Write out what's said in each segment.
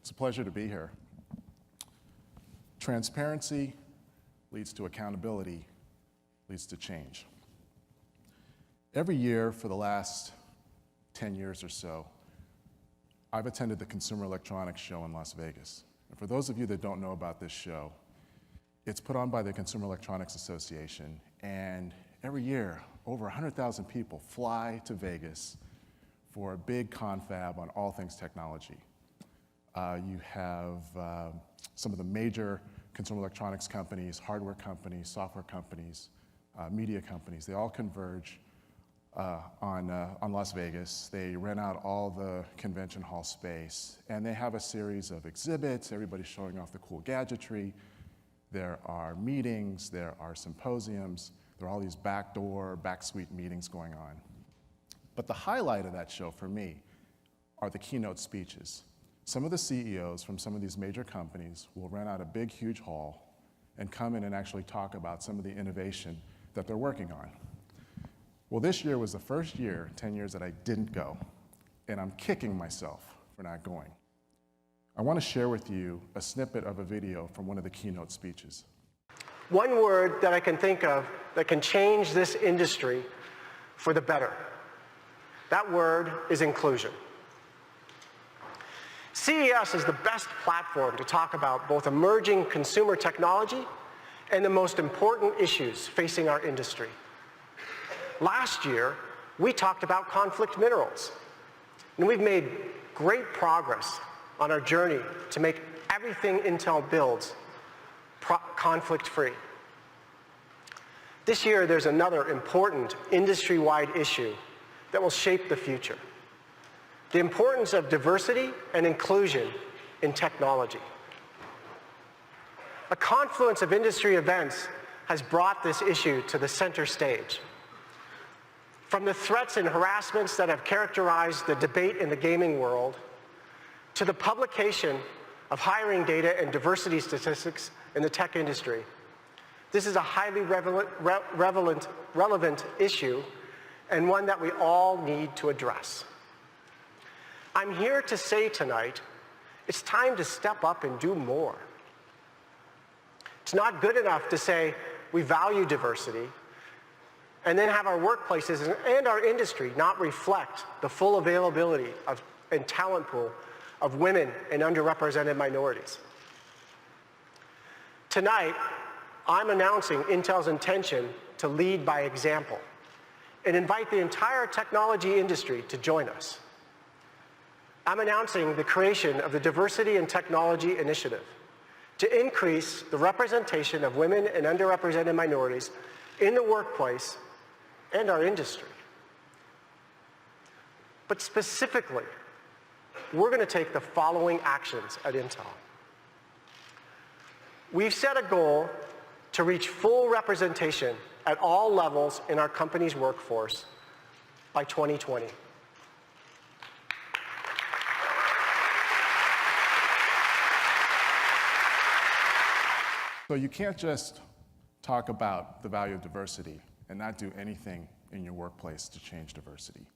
It's a pleasure to be here. Transparency leads to accountability, leads to change. Every year for the last 10 years or so, I've attended the Consumer Electronics Show in Las Vegas. And for those of you that don't know about this show, it's put on by the Consumer Electronics Association, and every year, over 100,000 people fly to Vegas for a big confab on all things technology. You have some of the major consumer electronics companies, hardware companies, software companies, media companies. They all converge on Las Vegas. They rent out all the convention hall space, and they have a series of exhibits. Everybody's showing off the cool gadgetry. There are meetings, there are symposiums, there are all these backdoor, back suite meetings going on. But the highlight of that show for me are the keynote speeches. Some of the CEOs from some of these major companies will rent out a big, huge hall and come in and actually talk about some of the innovation that they're working on. Well, this year was the first year, 10 years, that I didn't go, and I'm kicking myself for not going. I want to share with you a snippet of a video from one of the keynote speeches. One word that I can think of that can change this industry for the better. That word is inclusion. CES is the best platform to talk about both emerging consumer technology and the most important issues facing our industry. Last year, we talked about conflict minerals, and we've made great progress on our journey to make everything Intel builds conflict-free. This year, there's another important industry-wide issue that will shape the future: the importance of diversity and inclusion in technology. A confluence of industry events has brought this issue to the center stage. From the threats and harassments that have characterized the debate in the gaming world, to the publication of hiring data and diversity statistics in the tech industry, this is a highly relevant issue, and one that we all need to address. I'm here to say tonight, it's time to step up and do more. It's not good enough to say we value diversity and then have our workplaces and our industry not reflect the full availability of and talent pool of women and underrepresented minorities. Tonight, I'm announcing Intel's intention to lead by example and invite the entire technology industry to join us. I'm announcing the creation of the Diversity in Technology Initiative to increase the representation of women and underrepresented minorities in the workplace and our industry. But specifically, we're going to take the following actions at Intel. We've set a goal to reach full representation at all levels in our company's workforce by 2020. So you can't just talk about the value of diversity and not do anything in your workplace to change diversity.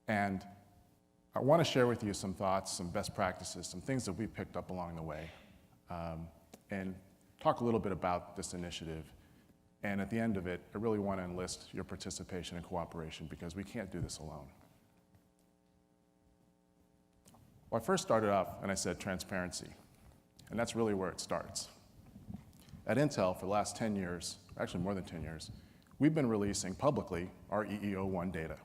And I want to share with you some thoughts, some best practices, some things that we picked up along the way, and talk a little bit about this initiative. And at the end of it, I really want to enlist your participation and cooperation, because we can't do this alone. Well, I first started off and I said transparency, and that's really where it starts. At Intel, for the last 10 years, actually more than 10 years, we've been releasing publicly our EEO-1 data.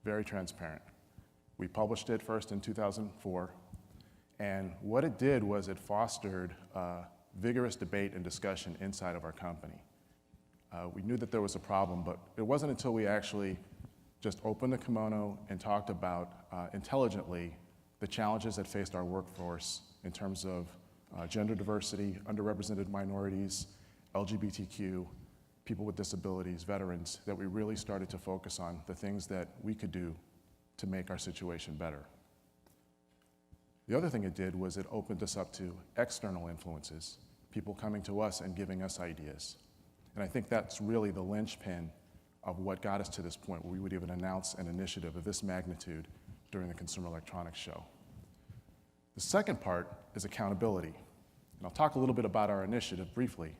Very transparent. We published it first in 2004, and what it did was it fostered vigorous debate and discussion inside of our company. We knew that there was a problem, but it wasn't until we actually just opened the kimono and talked about intelligently the challenges that faced our workforce in terms of gender diversity, underrepresented minorities, LGBTQ, people with disabilities, veterans, that we really started to focus on the things that we could do to make our situation better. The other thing it did was it opened us up to external influences, people coming to us and giving us ideas. And I think that's really the linchpin of what got us to this point where we would even announce an initiative of this magnitude during the Consumer Electronics Show. The second part is accountability. And I'll talk a little bit about our initiative briefly,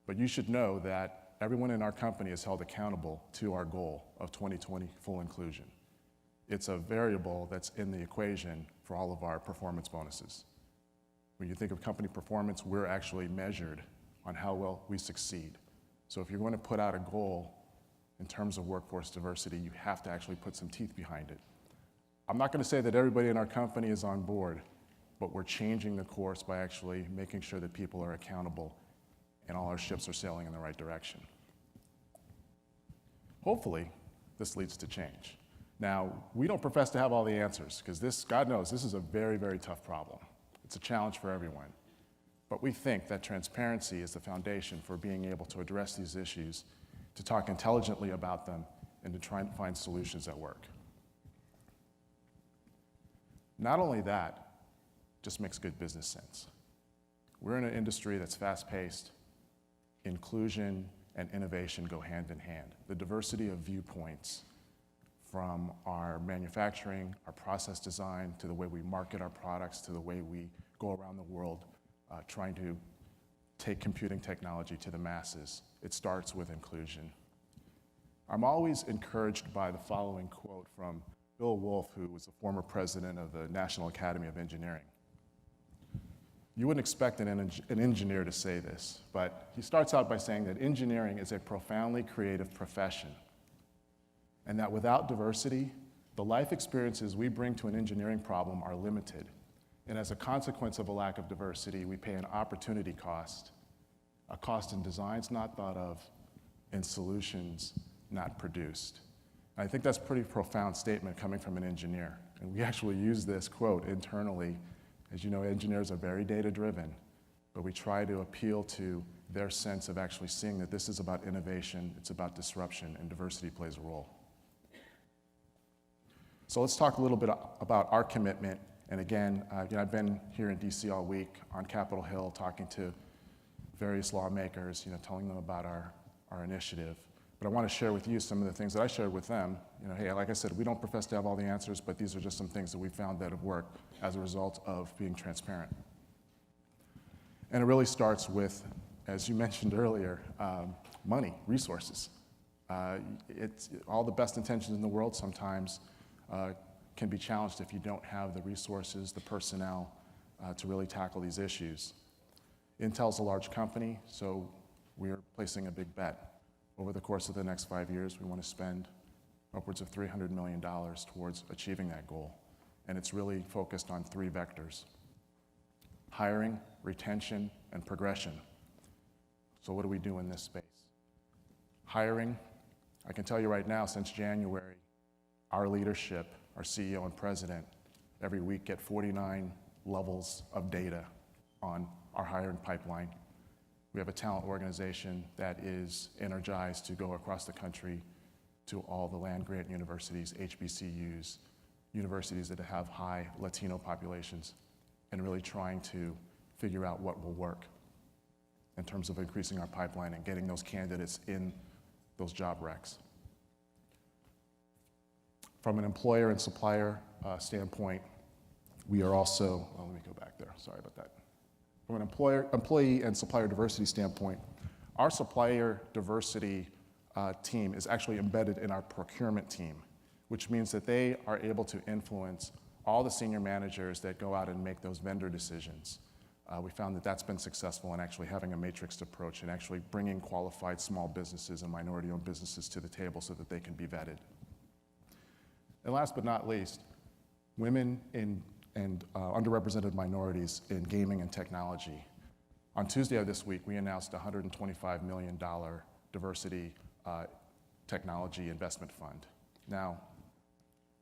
but you should know that everyone in our company is held accountable to our goal of 2020 full inclusion. It's a variable that's in the equation for all of our performance bonuses. When you think of company performance, we're actually measured on how well we succeed. So if you're going to put out a goal in terms of workforce diversity, you have to actually put some teeth behind it. I'm not going to say that everybody in our company is on board, but we're changing the course by actually making sure that people are accountable and all our ships are sailing in the right direction. Hopefully, this leads to change. Now, we don't profess to have all the answers, because this, God knows, this is a very, very tough problem. It's a challenge for everyone. But we think that transparency is the foundation for being able to address these issues, to talk intelligently about them, and to try and find solutions that work. Not only that, just makes good business sense. We're in an industry that's fast-paced. Inclusion and innovation go hand in hand. The diversity of viewpoints, from our manufacturing, our process design, to the way we market our products, to the way we go around the world trying to take computing technology to the masses. It starts with inclusion. I'm always encouraged by the following quote from Bill Wolfe, who was the former president of the National Academy of Engineering. You wouldn't expect an engineer to say this, but he starts out by saying that engineering is a profoundly creative profession, and that without diversity, the life experiences we bring to an engineering problem are limited. And as a consequence of a lack of diversity, we pay an opportunity cost, a cost in designs not thought of, in solutions not produced. And I think that's a pretty profound statement coming from an engineer. And we actually use this quote internally. As you know, engineers are very data-driven, but we try to appeal to their sense of actually seeing that this is about innovation, it's about disruption, and diversity plays a role. So let's talk a little bit about our commitment. And again, I've been here in DC all week on Capitol Hill talking to various lawmakers, telling them about our initiative. But I want to share with you some of the things that I shared with them. Hey, like I said, we don't profess to have all the answers, but these are just some things that we found that have worked as a result of being transparent. And it really starts with, as you mentioned earlier, money, resources. It's all the best intentions in the world sometimes can be challenged if you don't have the resources, the personnel to really tackle these issues. Intel's a large company, so we're placing a big bet. Over the course of the next 5 years, we want to spend upwards of $300 million towards achieving that goal. And it's really focused on 3 vectors: hiring, retention, and progression. So what do we do in this space? Hiring, I can tell you right now, since January, our leadership, our CEO and president, every week get 49 levels of data on our hiring pipeline. We have a talent organization that is energized to go across the country to all the land-grant universities, HBCUs, universities that have high Latino populations, and really trying to figure out what will work in terms of increasing our pipeline and getting those candidates in those job recs. From an employer and supplier standpoint, we are also, let me go back there, sorry about that. From an employee and supplier diversity standpoint, our supplier diversity team is actually embedded in our procurement team, which means that they are able to influence all the senior managers that go out and make those vendor decisions. We found that that's been successful in actually having a matrixed approach and actually bringing qualified small businesses and minority-owned businesses to the table so that they can be vetted. And last but not least, women and underrepresented minorities in gaming and technology. On Tuesday of this week, we announced a $125 million diversity technology investment fund. Now,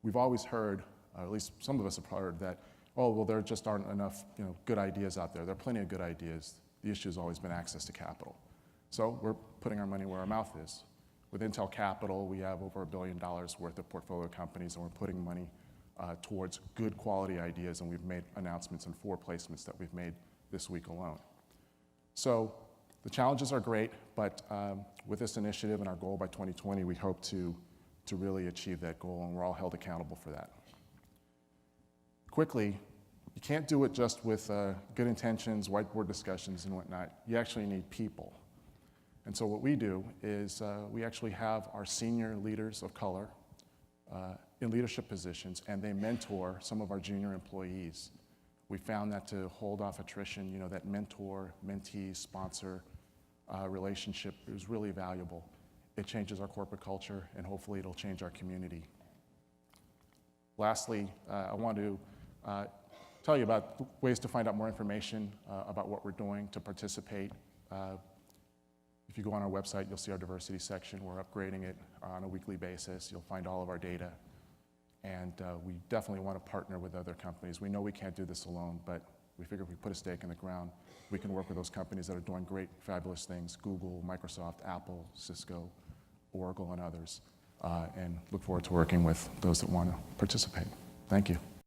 we've always heard, or at least some of us have heard, that, oh, well, there just aren't enough good ideas out there. There are plenty of good ideas. The issue has always been access to capital. So we're putting our money where our mouth is. With Intel Capital, we have over $1 billion worth of portfolio companies, and we're putting money towards good quality ideas, and we've made announcements in 4 placements that we've made this week alone. So the challenges are great, but with this initiative and our goal by 2020, we hope to really achieve that goal, and we're all held accountable for that. Quickly, You can't do it just with good intentions, whiteboard discussions, and whatnot. You actually need people. And so what we do is we actually have our senior leaders of color in leadership positions, and they mentor some of our junior employees. We found that to hold off attrition, you know, that mentor-mentee sponsor relationship is really valuable. It changes our corporate culture, and hopefully it'll change our community. Lastly, I want to tell you about ways to find out more information about what we're doing to participate. If you go on our website, you'll see our diversity section. We're upgrading it on a weekly basis. You'll find all of our data. And we definitely want to partner with other companies. We know we can't do this alone, but we figure if we put a stake in the ground, we can work with those companies that are doing great, fabulous things, Google, Microsoft, Apple, Cisco, Oracle, and others, and look forward to working with those that want to participate. Thank you.